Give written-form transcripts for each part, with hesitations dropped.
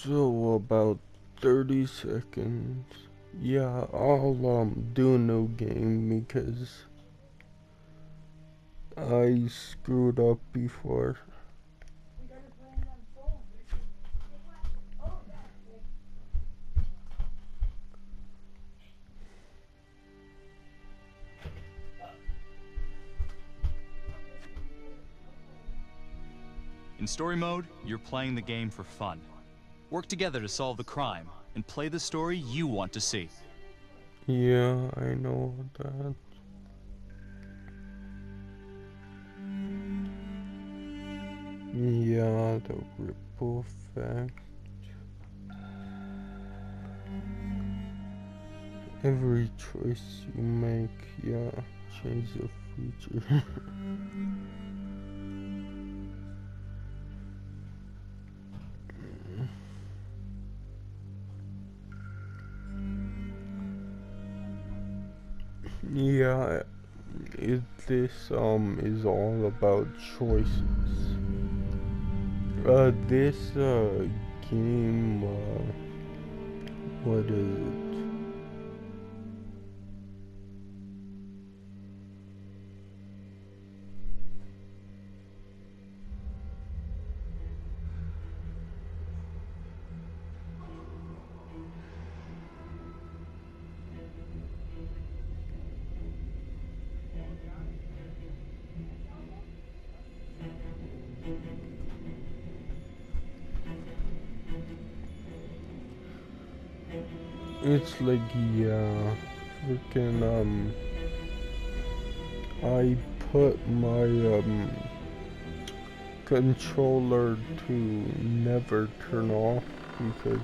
So about 30 seconds. Yeah, I'll do a new game because I screwed up before. In story mode, you're playing the game for fun. Work together to solve the crime, and play the story you want to see. Yeah, I know that. Yeah, the ripple effect. Every choice you make, yeah, change the future. Yeah, this is all about choices. This game, what is it? It's like, yeah, freaking, I put my, controller to never turn off because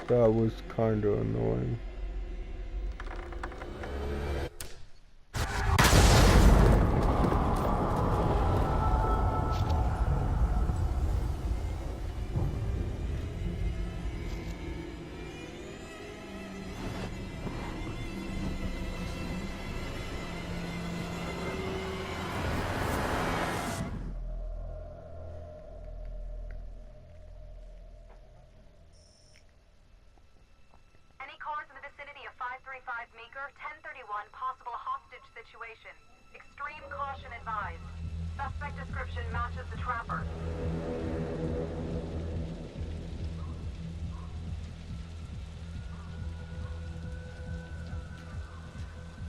that was kinda annoying. Meeker, 1031, possible hostage situation. Extreme caution advised. Suspect description matches the trapper.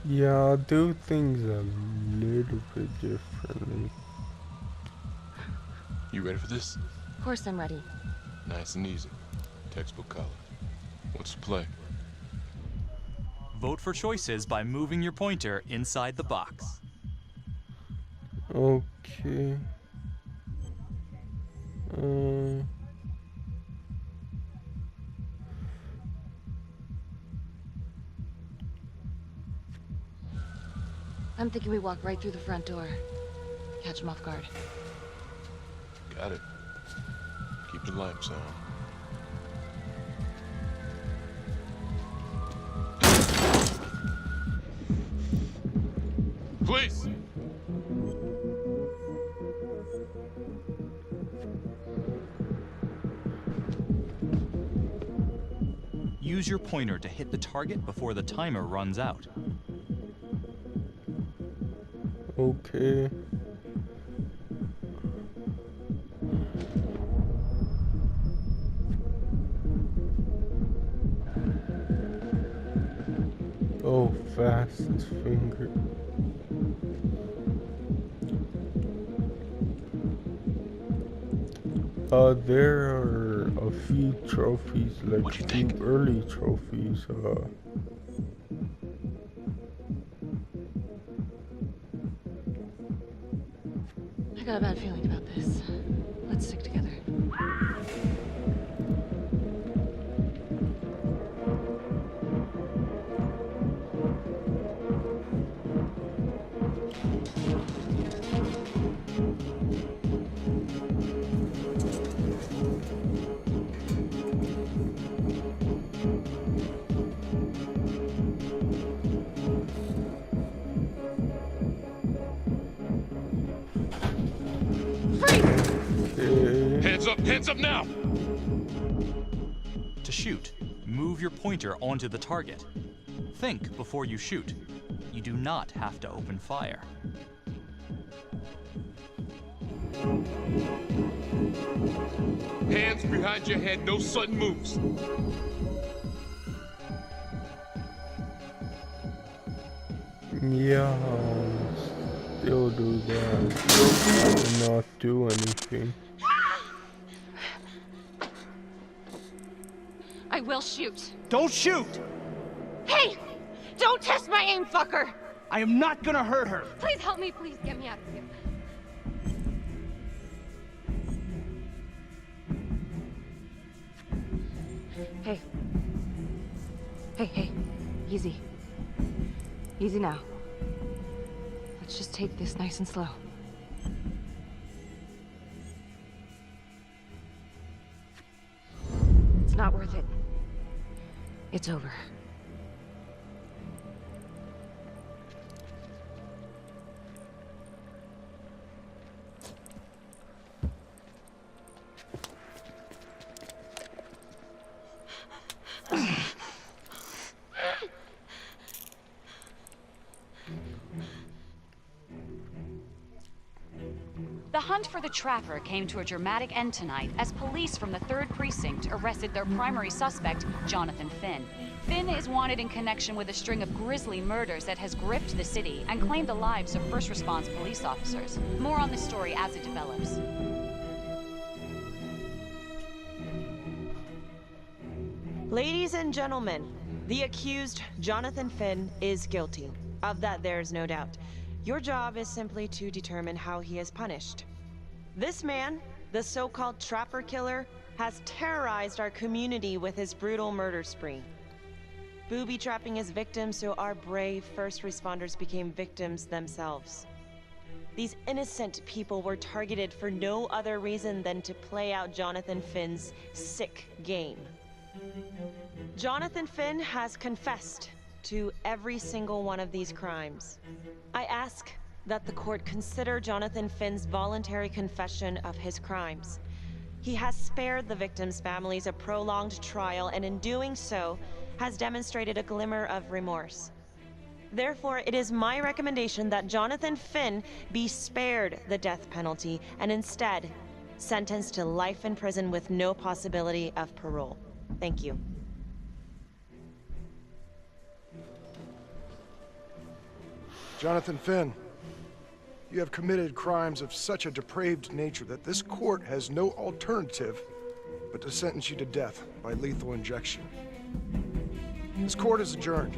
Yeah, I'll do things a little bit differently. You ready for this? Of course I'm ready. Nice and easy. Textbook college. What's the play? Vote for choices by moving your pointer inside the box. Okay. I'm thinking we walk right through the front door. Catch him off guard. Got it. Keep the lights on. Please! Use your pointer to hit the target before the timer runs out. Okay. Oh, fastest finger. There are a few trophies, like What do you few think? early trophies, I got a bad feeling about this. Let's stick together. okay. Hands up now! to shoot, move your pointer onto the target. Think before you shoot. You do not have to open fire. Hands behind your head, no sudden moves. Yeah, still do that. And not do anything. I will shoot. Don't shoot! Hey! Don't test my aim, fucker! I am not gonna hurt her. Please help me, please get me out of here. Hey. Hey. Easy. Easy now. Let's just take this nice and slow. It's not worth it. It's over. The hunt for the Trapper came to a dramatic end tonight as police from the 3rd Precinct arrested their primary suspect, Jonathan Finn. Finn is wanted in connection with a string of grisly murders that has gripped the city and claimed the lives of first response police officers. More on this story as it develops. Ladies and gentlemen, the accused, Jonathan Finn, is guilty. Of that, there's no doubt. Your job is simply to determine how he is punished. This man, the so-called Trapper Killer, has terrorized our community with his brutal murder spree. Booby-trapping his victims so our brave first responders became victims themselves. These innocent people were targeted for no other reason than to play out Jonathan Finn's sick game. Jonathan Finn has confessed to every single one of these crimes. I ask that the court consider Jonathan Finn's voluntary confession of his crimes. He has spared the victims' families a prolonged trial, and in doing so, has demonstrated a glimmer of remorse. Therefore, it is my recommendation that Jonathan Finn be spared the death penalty and instead sentenced to life in prison with no possibility of parole. Thank you. Jonathan Finn, you have committed crimes of such a depraved nature that this court has no alternative but to sentence you to death by lethal injection. This court is adjourned.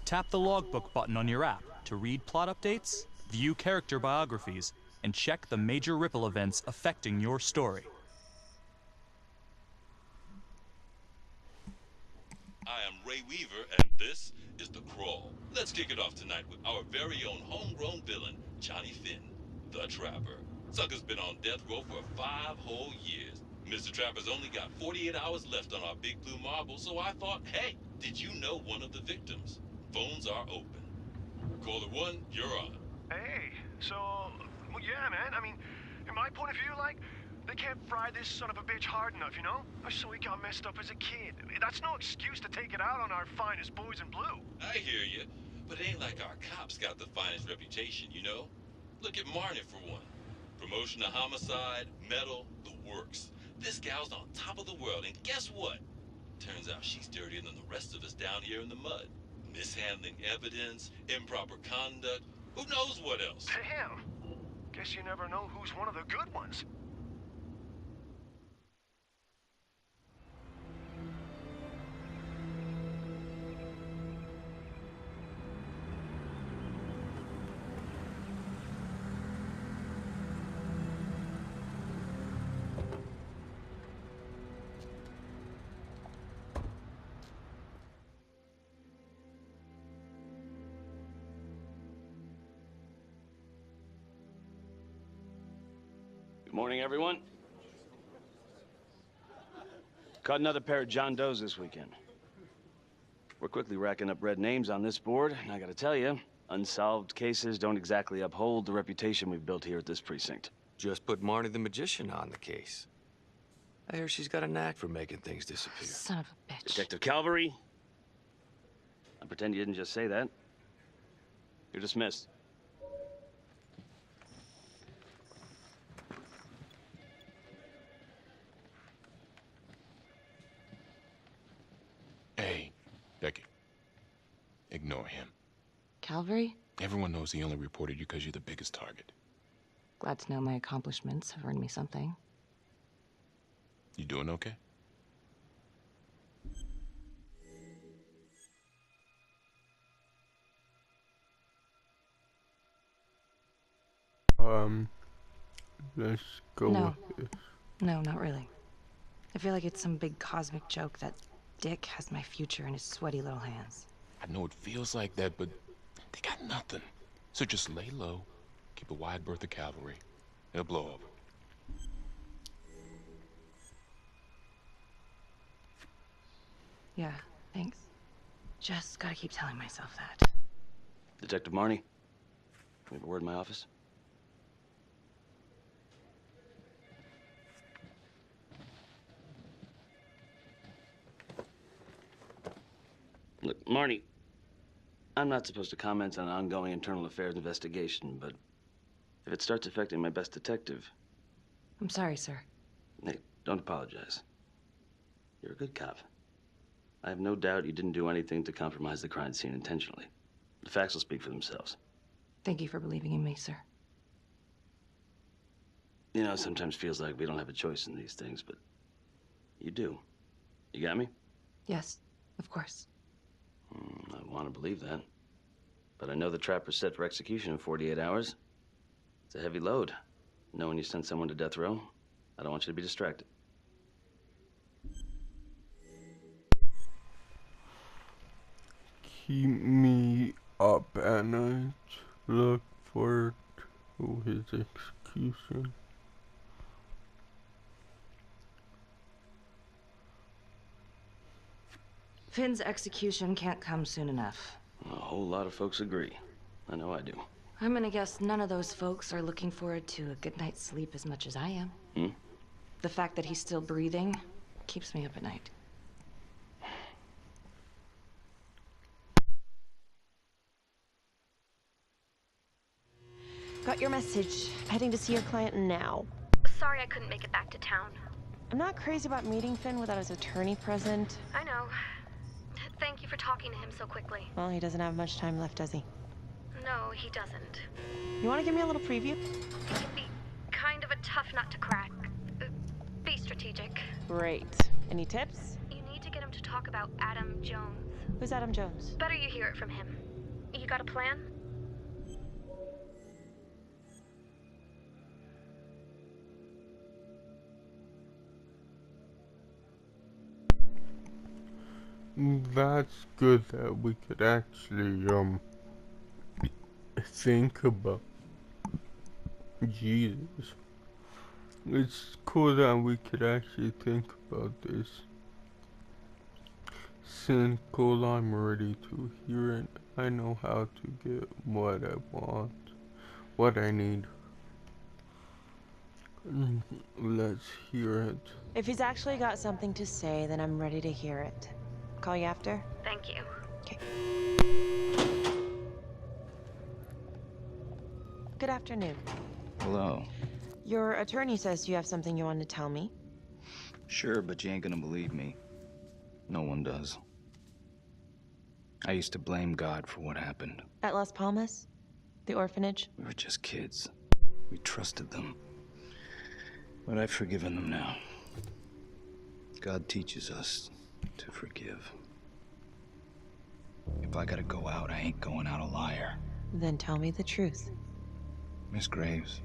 Tap the logbook button on your app to read plot updates, view character biographies, and check the major ripple events affecting your story. I am Ray Weaver, and this is The Crawl. Let's kick it off tonight with our very own homegrown villain, Johnny Finn, the Trapper. Sucker's been on death row for 5 whole years. Mr. Trapper's only got 48 hours left on our big blue marble, so I thought, hey, did you know one of the victims? Phones are open. Caller 1, you're on. Hey, so, well, yeah, man, I mean, in my point of view, like, they can't fry this son of a bitch hard enough, you know? So he got messed up as a kid. That's no excuse to take it out on our finest boys in blue. I hear you, but it ain't like our cops got the finest reputation, you know? Look at Marnie for one. Promotion to homicide, medal, the works. This gal's on top of the world, and guess what? Turns out she's dirtier than the rest of us down here in the mud. Mishandling evidence, improper conduct, who knows what else? Damn. Guess you never know who's one of the good ones. Good morning, everyone. Caught another pair of John Does this weekend. We're quickly racking up red names on this board, and I gotta tell you, unsolved cases don't exactly uphold the reputation we've built here at this precinct. Just put Marnie the Magician on the case. I hear she's got a knack for making things disappear. Son of a bitch. Detective Calvary? I pretend you didn't just say that. You're dismissed. Hey, Becky. Ignore him. Calvary? Everyone knows he only reported you because you're the biggest target. Glad to know my accomplishments have earned me something. You doing okay? Let's go No. with this. No, not really. I feel like it's some big cosmic joke that Dick has my future in his sweaty little hands. I know it feels like that, but they got nothing. So just lay low, keep a wide berth of cavalry. It'll blow over. Yeah, thanks. Just gotta keep telling myself that. Detective Marnie, can we have a word in my office? Look, Marnie, I'm not supposed to comment on an ongoing internal affairs investigation, but if it starts affecting my best detective... I'm sorry, sir. Hey, don't apologize. You're a good cop. I have no doubt you didn't do anything to compromise the crime scene intentionally. The facts will speak for themselves. Thank you for believing in me, sir. You know, it sometimes feels like we don't have a choice in these things, but you do. You got me? Yes, of course. I want to believe that. But I know the trapper's set for execution in 48 hours. It's a heavy load. Knowing you sent someone to death row, I don't want you to be distracted. Keep me up at night. Look forward to his execution. Finn's execution can't come soon enough. A whole lot of folks agree. I know I do. I'm gonna guess none of those folks are looking forward to a good night's sleep as much as I am. The fact that he's still breathing keeps me up at night. Got your message. Heading to see your client now. Sorry I couldn't make it back to town. I'm not crazy about meeting Finn without his attorney present. I know. Thank you for talking to him so quickly. Well, he doesn't have much time left, does he? No, he doesn't. You want to give me a little preview? It can be kind of a tough nut to crack. Be strategic. Great. Any tips? You need to get him to talk about Adam Jones. Who's Adam Jones? Better you hear it from him. You got a plan? That's good that we could actually think about Jesus. It's cool that we could actually think about this. Cynical, I'm ready to hear it. I know how to get what I want, what I need. Let's hear it. If he's actually got something to say, then I'm ready to hear it. Call you after? Thank you. Okay. Good afternoon. Hello. Your attorney says you have something you want to tell me. Sure, but you ain't gonna believe me. No one does. I used to blame God for what happened. At Las Palmas? The orphanage? We were just kids. We trusted them. But I've forgiven them now. God teaches us to forgive. If I gotta go out, I ain't going out a liar. Then tell me the truth. Miss Graves,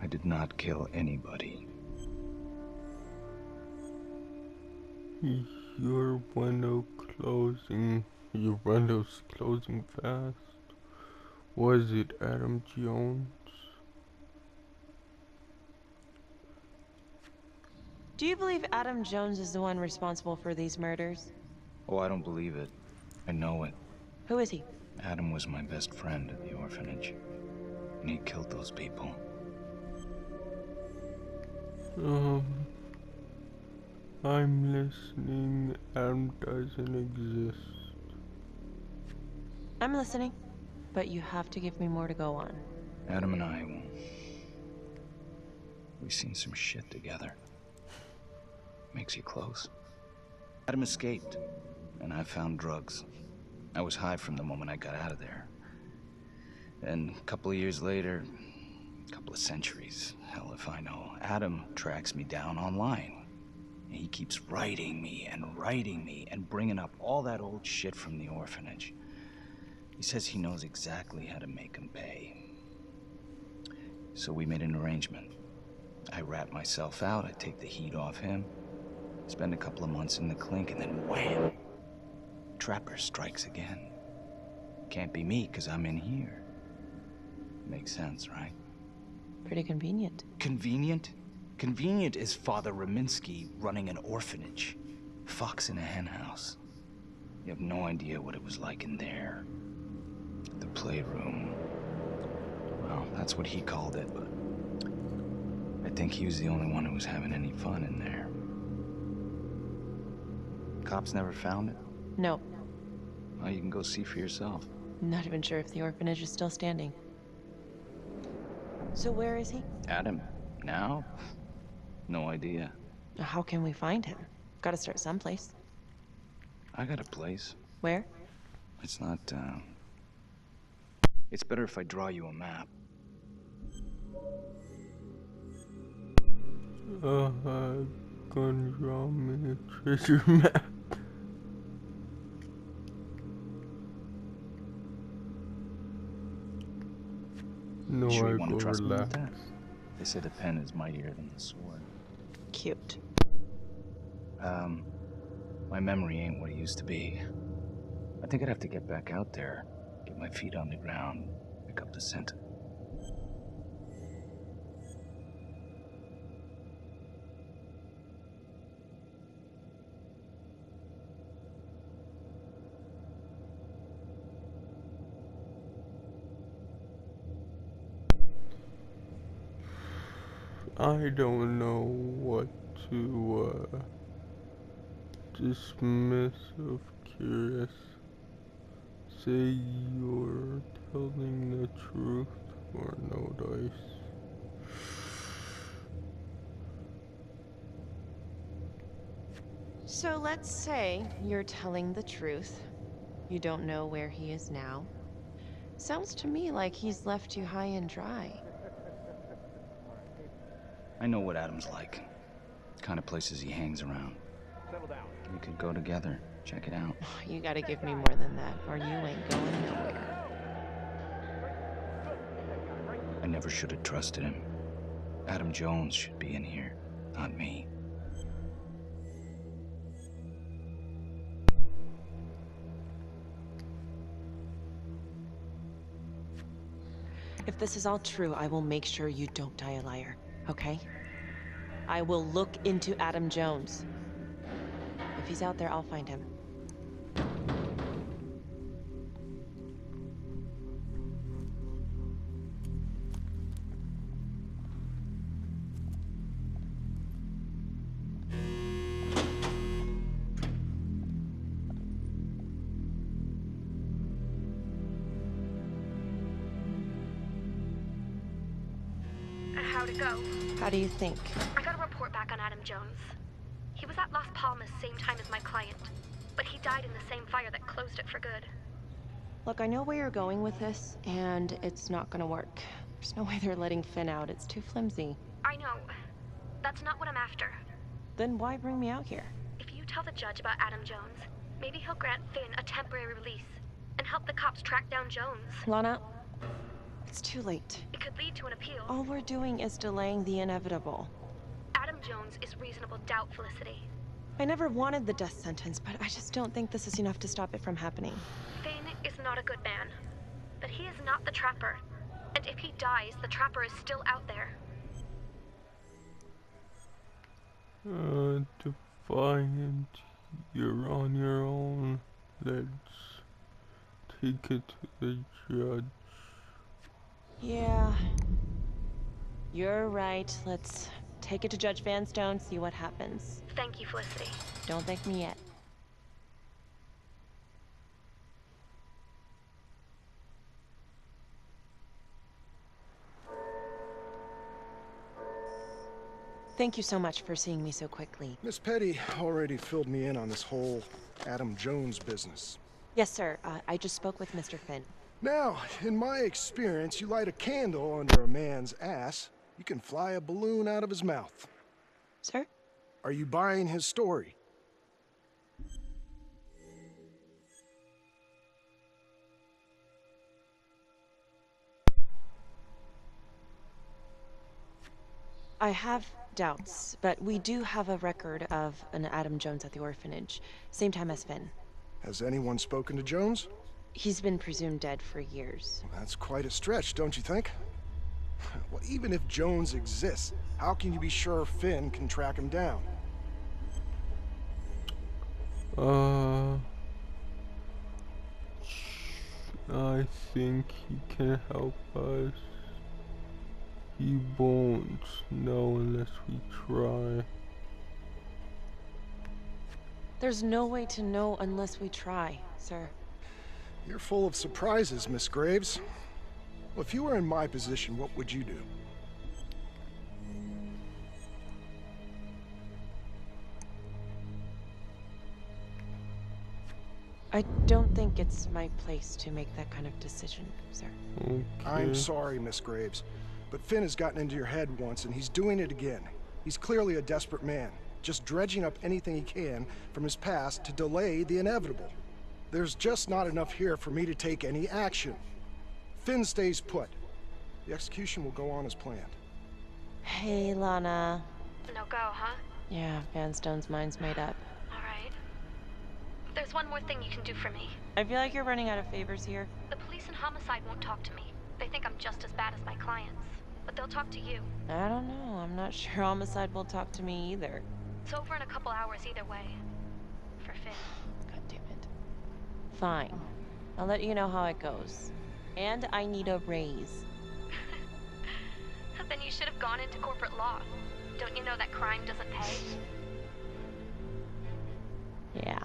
I did not kill anybody. Your window's closing fast. Was it Adam Jones? Do you believe Adam Jones is the one responsible for these murders? Oh, I don't believe it. I know it. Who is he? Adam was my best friend at the orphanage. And he killed those people. I'm listening. Adam doesn't exist. I'm listening, but you have to give me more to go on. Adam and I, we've seen some shit together. Makes you close. Adam escaped, and I found drugs. I was high from the moment I got out of there. And a couple of years later, a couple of centuries, hell if I know, Adam tracks me down online. And he keeps writing me and bringing up all that old shit from the orphanage. He says he knows exactly how to make him pay. So we made an arrangement. I rat myself out, I take the heat off him, spend a couple of months in the clink, and then wham! Trapper strikes again. Can't be me, 'cause I'm in here. Makes sense, right? Pretty convenient. Convenient? Convenient is Father Raminsky running an orphanage. Fox in a hen house. You have no idea what it was like in there. The playroom. Well, that's what he called it, but I think he was the only one who was having any fun in there. Cops never found it? No. Well, you can go see for yourself. Not even sure if the orphanage is still standing. So where is he? Adam? Now? No idea. How can we find him? Gotta start someplace. I got a place. Where? It's not, It's better if I draw you a map. Gonna draw me a treasure map. No, Sure I you want go to trust me with relax. that? They say the pen is mightier than the sword. Cute. My memory ain't what it used to be. I think I'd have to get back out there, get my feet on the ground, pick up the scent. I don't know what to dismiss of curious. Say you're telling the truth or no dice. So let's say you're telling the truth. You don't know where he is now. Sounds to me like he's left you high and dry. I know what Adam's like. Kind of places he hangs around. Settle down. We could go together, check it out. You gotta give me more than that, or you ain't going nowhere. I never should have trusted him. Adam Jones should be in here, not me. If this is all true, I will make sure you don't die a liar, okay? I will look into Adam Jones. If he's out there, I'll find him. How'd it go? How do you think? I got a report back on Adam Jones. He was at Las Palmas same time as my client, but he died in the same fire that closed it for good. Look, I know where you're going with this, and it's not gonna work. There's no way they're letting Finn out. It's too flimsy. I know. That's not what I'm after. Then why bring me out here? If you tell the judge about Adam Jones, maybe he'll grant Finn a temporary release and help the cops track down Jones. Lana, it's too late. It could lead to an appeal. All we're doing is delaying the inevitable. Adam Jones is reasonable doubt, Felicity. I never wanted the death sentence, but I just don't think this is enough to stop it from happening. Finn is not a good man, but he is not the Trapper. And if he dies, the Trapper is still out there. Defiant, you're on your own. Let's take it to the judge. Yeah. You're right. Let's take it to Judge Vanstone, see what happens. Thank you, Felicity. Don't thank me yet. Thank you so much for seeing me so quickly. Miss Petty already filled me in on this whole Adam Jones business. Yes, sir. I just spoke with Mr. Finn. Now, in my experience, you light a candle under a man's ass, you can fly a balloon out of his mouth. Sir? Are you buying his story? I have doubts, but we do have a record of an Adam Jones at the orphanage. Same time as Finn. Has anyone spoken to Jones? He's been presumed dead for years. Well, that's quite a stretch, don't you think? Well, even if Jones exists, how can you be sure Finn can track him down? I think he can help us. He won't know unless we try. There's no way to know unless we try, sir. You're full of surprises, Miss Graves. Well, if you were in my position, what would you do? I don't think it's my place to make that kind of decision, sir. Okay. I'm sorry, Miss Graves, but Finn has gotten into your head once, and he's doing it again. He's clearly a desperate man, just dredging up anything he can from his past to delay the inevitable. There's just not enough here for me to take any action. Finn stays put. The execution will go on as planned. Hey, Lana. No go, huh? Yeah, Vanstone's mind's made up. All right. There's one more thing you can do for me. I feel like you're running out of favors here. The police and homicide won't talk to me. They think I'm just as bad as my clients. But they'll talk to you. I don't know. I'm not sure homicide will talk to me either. It's over in a couple hours either way. For Finn. God damn it. Fine. I'll let you know how it goes. And I need a raise. Then you should have gone into corporate law. Don't you know that crime doesn't pay? Yeah.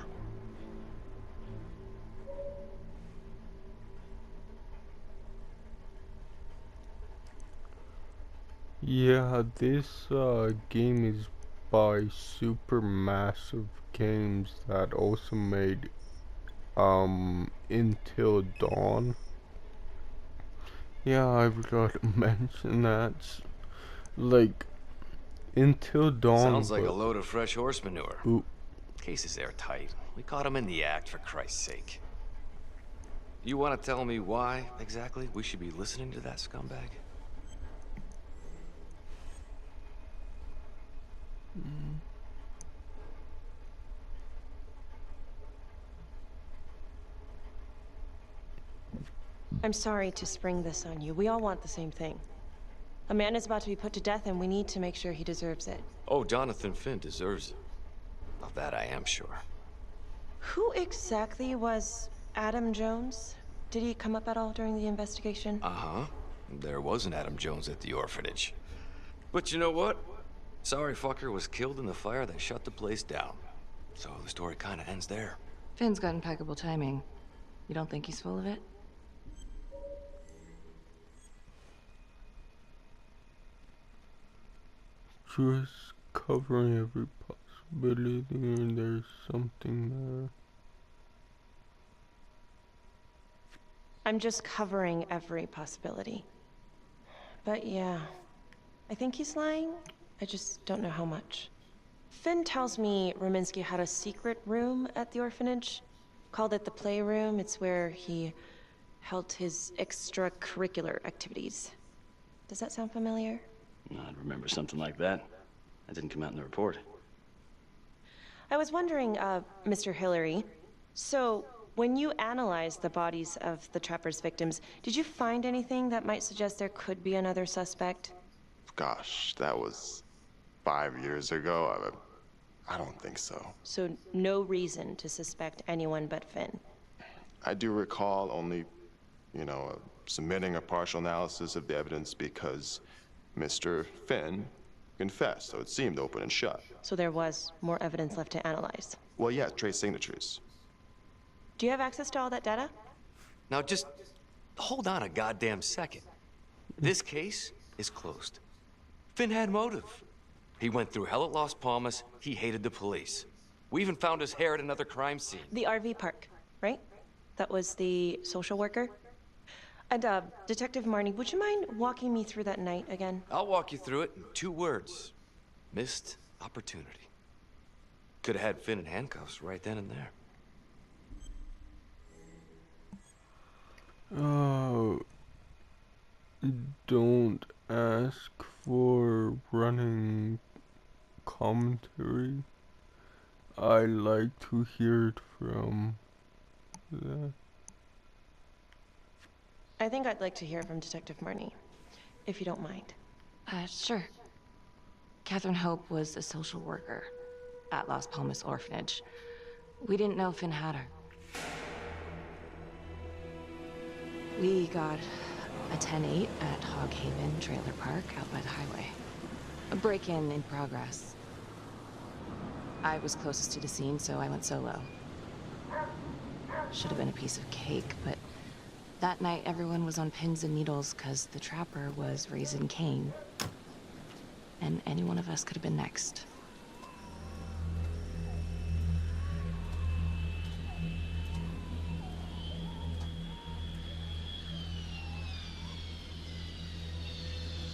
Yeah, this game is by Supermassive Games that also made Until Dawn. Yeah, I forgot to mention that. Like, Until Dawn. Sounds like a load of fresh horse manure. Ooh. Case is airtight. We caught him in the act, for Christ's sake. You want to tell me why, exactly, we should be listening to that scumbag? I'm sorry to spring this on you. We all want the same thing. A man is about to be put to death, and we need to make sure he deserves it. Oh, Jonathan Finn deserves it. Of that I am sure. Who exactly was Adam Jones? Did he come up at all during the investigation? Uh-huh. There was an Adam Jones at the orphanage. But you know what? Sorry fucker was killed in the fire that shut the place down. So the story kind of ends there. Finn's got impeccable timing. You don't think he's full of it? Just covering every possibility, and there's something there. I'm just covering every possibility. But yeah, I think he's lying. I just don't know how much. Finn tells me Rominsky had a secret room at the orphanage. Called it the playroom. It's where he held his extracurricular activities. Does that sound familiar? I'd remember something like that. That didn't come out in the report. I was wondering, Mr. Hillary, so when you analyzed the bodies of the Trapper's victims, did you find anything that might suggest there could be another suspect? Gosh, that was 5 years ago? I don't think so. So no reason to suspect anyone but Finn. I do recall only, submitting a partial analysis of the evidence because Mr. Finn confessed, so it seemed open and shut. So there was more evidence left to analyze. Well, yeah, trace signatures. Do you have access to all that data? Now just hold on a goddamn second. This case is closed. Finn had motive. He went through hell at Las Palmas. He hated the police. We even found his hair at another crime scene. The RV park, right? That was the social worker? And, Detective Marnie, would you mind walking me through that night again? I'll walk you through it in 2 words. Missed opportunity. Could have had Finn in handcuffs right then and there. Don't ask for running commentary. I like to hear it from the... I think I'd like to hear from Detective Marnie, if you don't mind. Sure. Catherine Hope was a social worker at Las Palmas Orphanage. We didn't know Finn had her. We got a 10-8 at Hog Haven Trailer Park out by the highway. A break-in in progress. I was closest to the scene, so I went solo. Should have been a piece of cake, but that night everyone was on pins and needles because the trapper was raising Cain. And any one of us could have been next.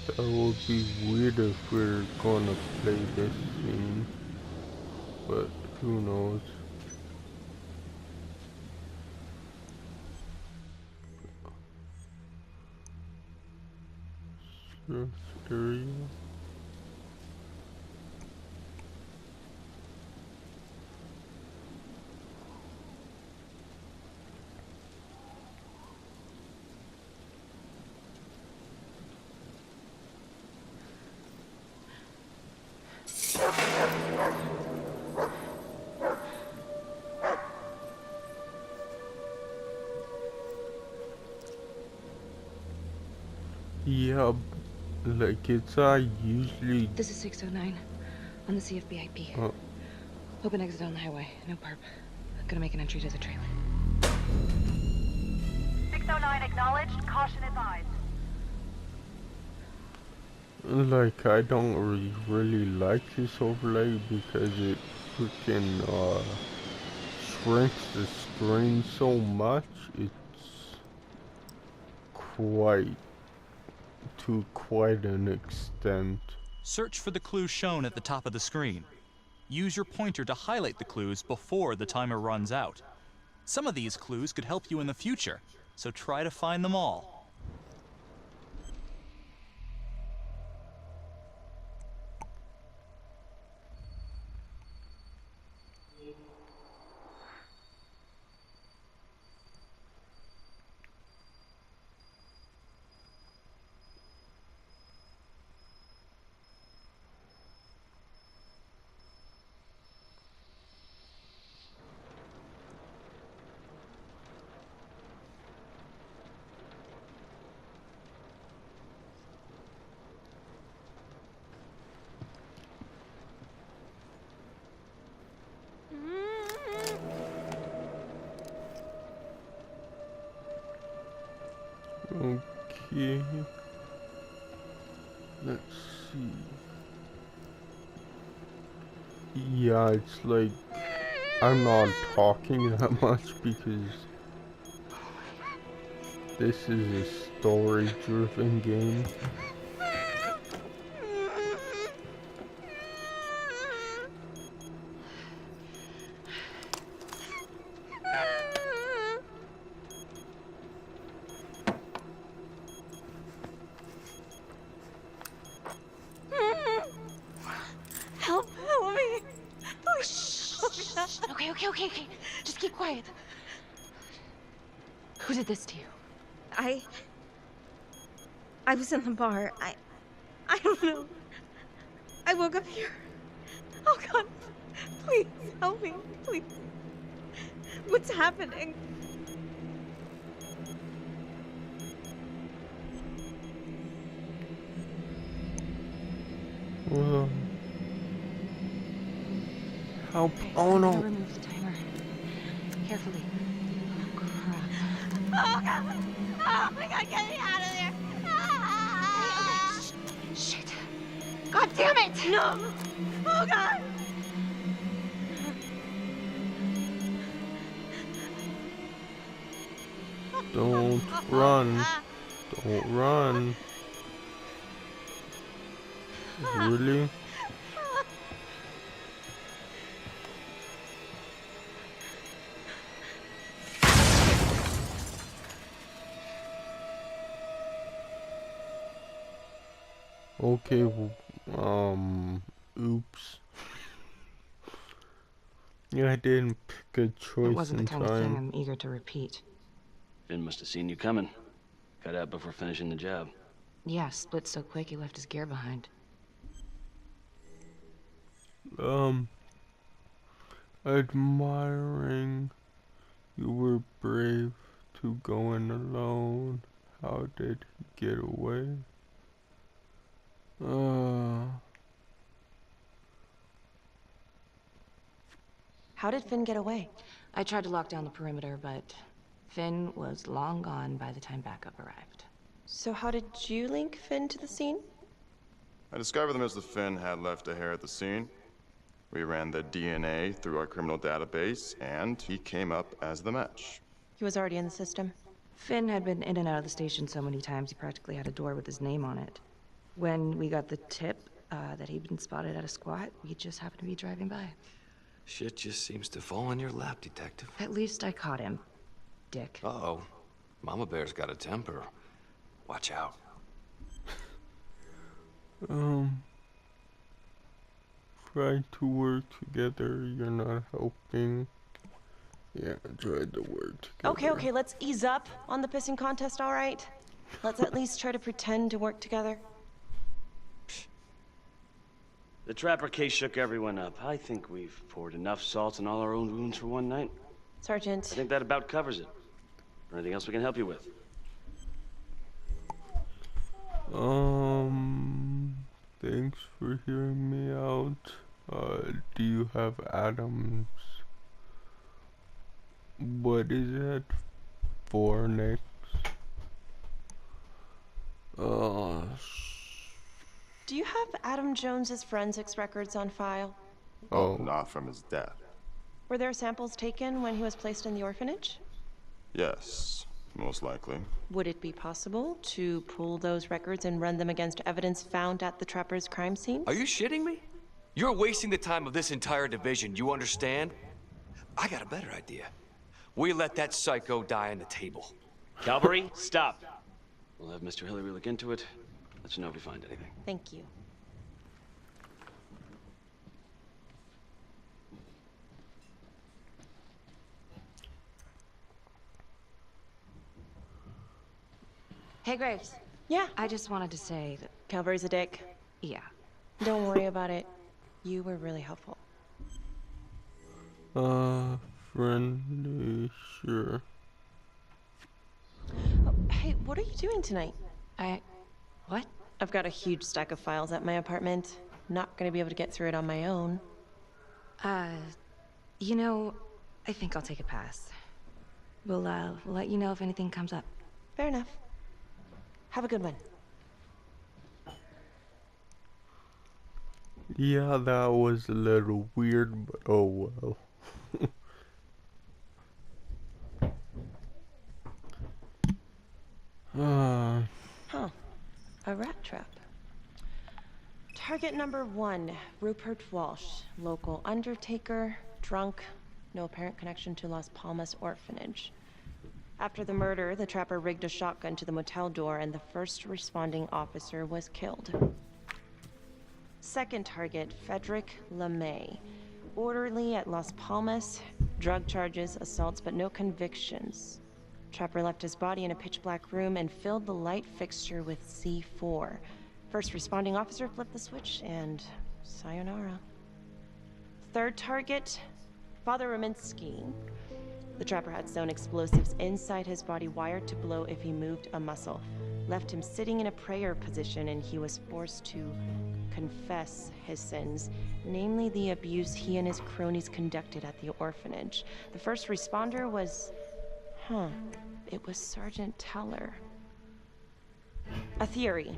That would be weird if we're gonna play this scene, but who knows. Surf area. Yeah, like it's usually... This is 609 on the CFBIP. Oh. Open exit on the highway, no perp. Gonna make an entry to the trailer. 609 acknowledged, caution advised. Like, I don't really like this overlay because it freaking shrinks the screen so much. It's quite an extent. Search for the clues shown at the top of the screen. Use your pointer to highlight the clues before the timer runs out. Some of these clues could help you in the future, so try to find them all. Okay, let's see. Yeah, it's like I'm not talking that much because this is a story-driven game. Okay. Just keep quiet. Who did this to you? I was in the bar. I don't know. I woke up here. Oh God, please help me, please. What's happening? Help. Okay, Oh I'm no. gonna remove the timer. Carefully. Oh crap. Oh God! Oh my God, get me out of there! Okay. Shit. God damn it! No! Oh God! Don't run. Don't run. Really? Okay, oops. Yeah, I didn't pick a choice It wasn't in the kind of thing time. I'm eager to repeat. Finn must have seen you coming. Got out before finishing the job. Yeah, split so quick he left his gear behind. Admiring you were brave to go in alone. How did he get away? How did Finn get away? I tried to lock down the perimeter, but Finn was long gone by the time backup arrived. So how did you link Finn to the scene? I discovered that Mr. Finn had left a hair at the scene. We ran the DNA through our criminal database, and he came up as the match. He was already in the system. Finn had been in and out of the station so many times he practically had a door with his name on it. When we got the tip that he'd been spotted at a squat, we just happened to be driving by. Shit just seems to fall in your lap, Detective. At least I caught him, dick. Uh-oh. Mama Bear's got a temper. Watch out. Try to work together, you're not helping. Yeah, try to work together. Okay, let's ease up on the pissing contest, all right? Let's at least try to pretend to work together. The Trapper case shook everyone up. I think we've poured enough salt in all our own wounds for one night. Sergeant. I think that about covers it. Anything else we can help you with? Thanks for hearing me out. Do you have Adam's? What is it for next? Do you have Adam Jones's forensics records on file? Oh, not from his death. Were there samples taken when he was placed in the orphanage? Yes, most likely. Would it be possible to pull those records and run them against evidence found at the Trapper's crime scene? Are you shitting me? You're wasting the time of this entire division, you understand? I got a better idea. We let that psycho die on the table. Calvary, stop. We'll have Mr. Hillary look into it. Let you know if we find anything. Thank you. Hey, Graves. Yeah? I just wanted to say that... Calvary's a dick. Yeah. Don't worry about it. You were really helpful. Friendly, sure. Oh, hey, what are you doing tonight? What? I've got a huge stack of files at my apartment. Not gonna be able to get through it on my own. You know, I think I'll take a pass. We'll let you know if anything comes up. Fair enough. Have a good one. Yeah, that was a little weird, but oh well. Huh. A rat trap. Target number 1, Rupert Walsh, local undertaker, drunk, no apparent connection to Las Palmas orphanage. After the murder, the Trapper rigged a shotgun to the motel door and the first responding officer was killed. Second target, Frederick LeMay, orderly at Las Palmas, drug charges, assaults, but no convictions. Trapper left his body in a pitch-black room and filled the light fixture with C4. First responding officer flipped the switch and sayonara. Third target, Father Rominsky. The trapper had sewn explosives inside his body, wired to blow if he moved a muscle. Left him sitting in a prayer position, and he was forced to confess his sins, namely the abuse he and his cronies conducted at the orphanage. The first responder was... it was Sergeant Teller. A theory.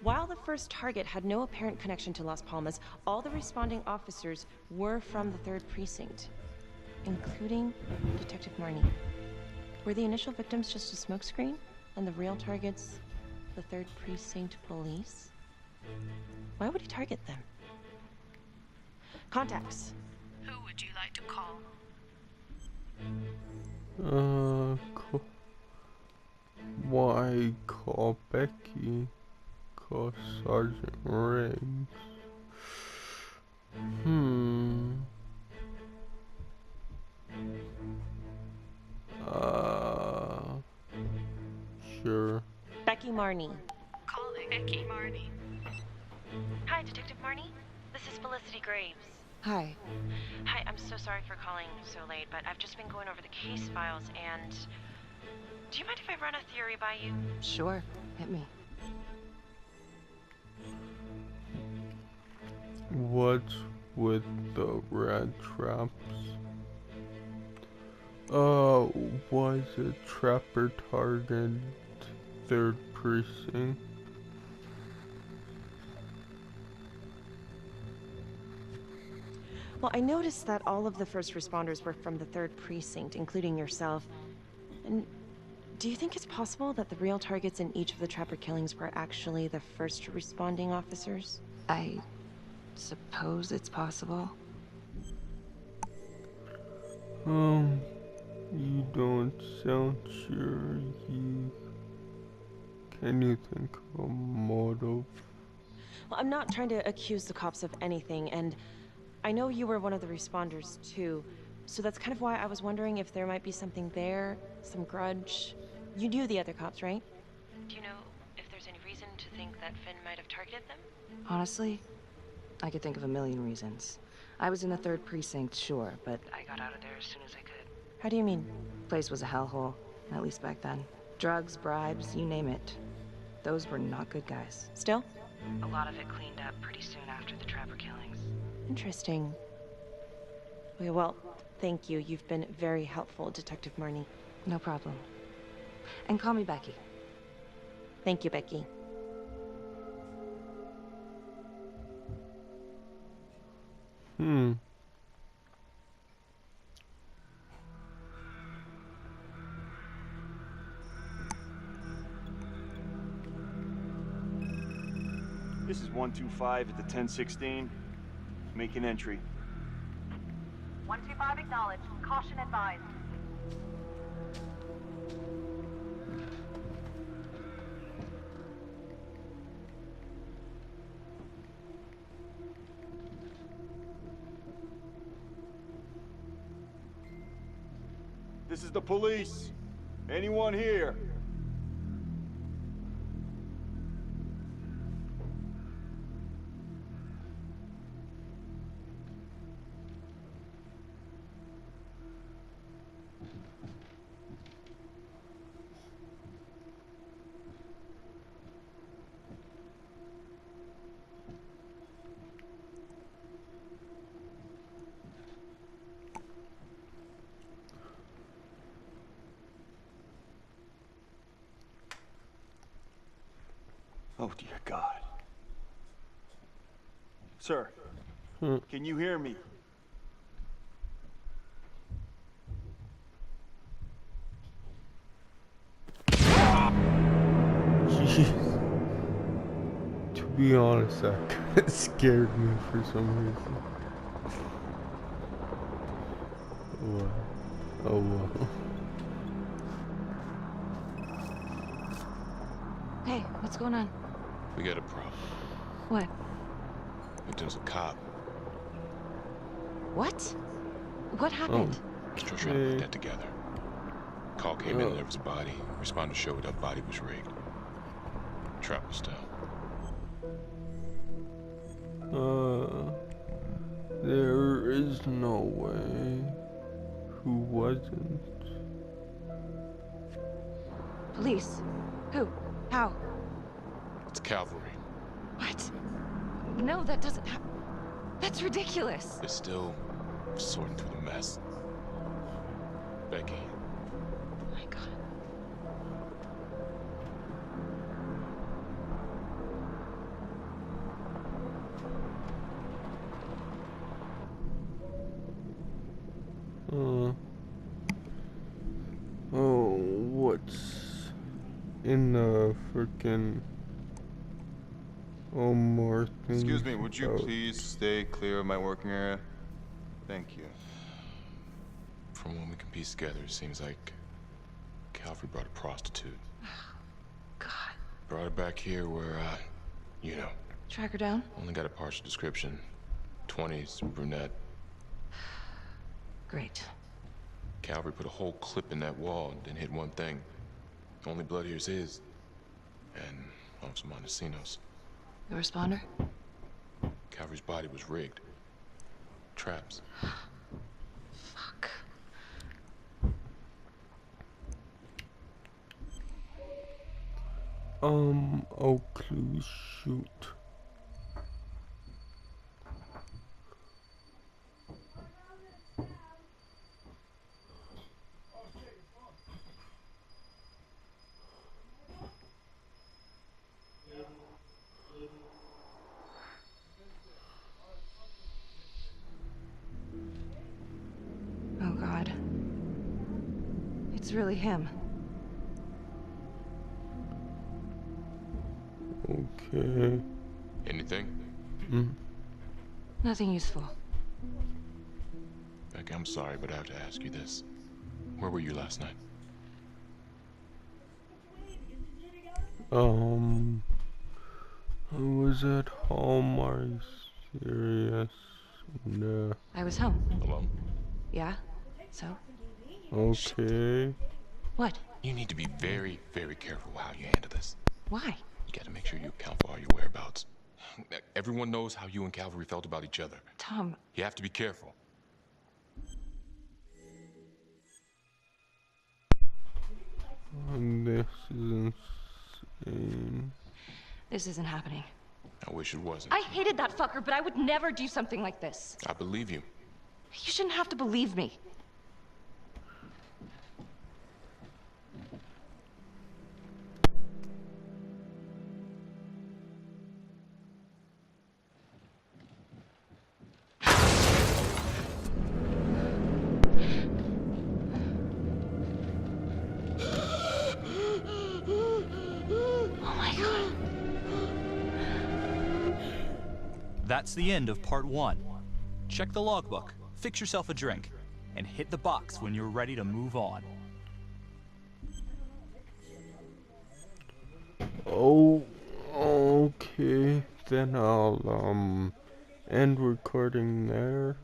While the first target had no apparent connection to Las Palmas, all the responding officers were from the 3rd Precinct, including Detective Marnie. Were the initial victims just a smokescreen, and the real targets the 3rd Precinct police? Why would he target them? Contacts. Who would you like to call? Why call Becky? Call Sergeant Riggs. Sure. Becky Marnie. Calling Becky Marnie. Hi, Detective Marnie. This is Felicity Graves. Hi. Hi, I'm so sorry for calling so late, but I've just been going over the case files and... Do you mind if I run a theory by you? Sure. Hit me. What's with the rat traps? Was a trapper target 3rd Precinct? Well, I noticed that all of the first responders were from the 3rd Precinct, including yourself. And do you think it's possible that the real targets in each of the trapper killings were actually the first responding officers? I suppose it's possible. You don't sound sure. Can you think of a motive? Well, I'm not trying to accuse the cops of anything, and I know you were one of the responders too, so that's kind of why I was wondering if there might be something there, some grudge. You knew the other cops, right? Do you know if there's any reason to think that Finn might have targeted them? Honestly, I could think of a million reasons. I was in the 3rd Precinct, sure, but I got out of there as soon as I could. How do you mean? Place was a hellhole, at least back then. Drugs, bribes, you name it. Those were not good guys. Still? A lot of it cleaned up pretty soon after the trapper killings. Interesting. Okay, well, thank you. You've been very helpful, Detective Marnie. No problem. And call me Becky. Thank you, Becky. This is 125 at the 1016. Make an entry. 125 acknowledged. Caution advised. This is the police. Anyone here? Oh, dear God. Sir, can you hear me? Jeez. To be honest, that kind of scared me for some reason. Oh well. Hey, what's going on? We got a problem. What? There's a cop. What? What happened? Still trying to put that together. Call came in, there was a body. Responder showed up, body was rigged. Trap was down. There is no way. Who wasn't? Police? Who? How? It's cavalry. What? No, that doesn't happen. That's ridiculous. They're still sorting through the mess. Becky. Oh my God. Oh, what's in the frickin'... Oh, more things. Excuse me, would you please stay clear of my working area? Thank you. From what we can piece together, it seems like Calvary brought a prostitute. God. Brought her back here where, you know. Track her down? Only got a partial description. 20s, brunette. Great. Calvary put a whole clip in that wall and didn't hit one thing. Only blood here's his. And Officer Montesinos. The responder? Calvary's body was rigged. Traps. Fuck. Oh, clues, shoot. Oh God. It's really him. Okay. Anything? Nothing useful. Becky, I'm sorry, but I have to ask you this. Where were you last night? I was at home. Are you serious? No. I was home. Alone? Yeah? So? Okay. What? You need to be very, very careful how you handle this. Why? You gotta make sure you account for all your whereabouts. Everyone knows how you and Calvary felt about each other. Tom. You have to be careful. This is insane. This isn't happening. I wish it wasn't. I hated that fucker, but I would never do something like this. I believe you. You shouldn't have to believe me. That's the end of part 1. Check the logbook, fix yourself a drink, and hit the box when you're ready to move on. Oh, okay. Then I'll end recording there.